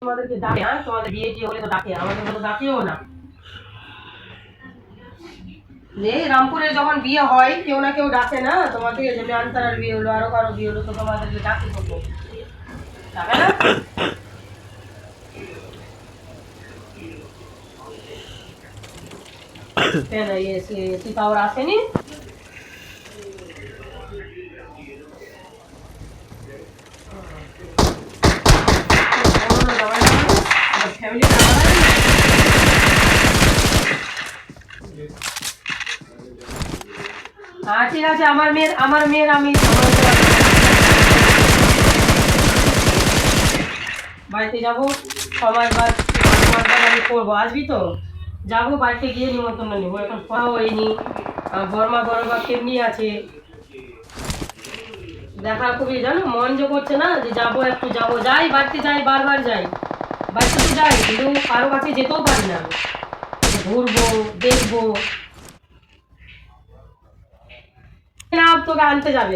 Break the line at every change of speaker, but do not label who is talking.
তোমাদেরকে ডাকে, হ্যাঁ তোমাদের বিয়ে টিয়ে হলে তো ডাকে, আমাদের তো ডাকেও না। যে রামপুরে যখন বিয়ে হয় কেউ না কেউ ডাকে না তোমাকে, যে আনতারার বিয়ে হলো, আরো কারো বিয়ে হলো, তো তোমাদেরকে ডাকে তো, ডাকে না? কেন এসি পাওয়ার আসেনি? ফ্যামিলি হ্যাঁ ঠিক আছে, আমার মেয়ের আমি বাড়িতে যাবো, সবার বাদ আমি করবো, আসবি তো? যাবো বাড়িতে গিয়ে নিমন্ত্রণ নেবো, এখন খাওয়া হয়নি, বর্মা বড়বা কেমনি আছে দেখা খুবই, জানো মন যে করছে না যে যাবো, একটু যাবো, যাই বাড়িতে যাই, বারবার যাই বাড়িতে তো যাই, কিন্তু কারো কাছে যেতেও পারি না, ঘুরবো দেখবো না, তোকে আনতে যাবে।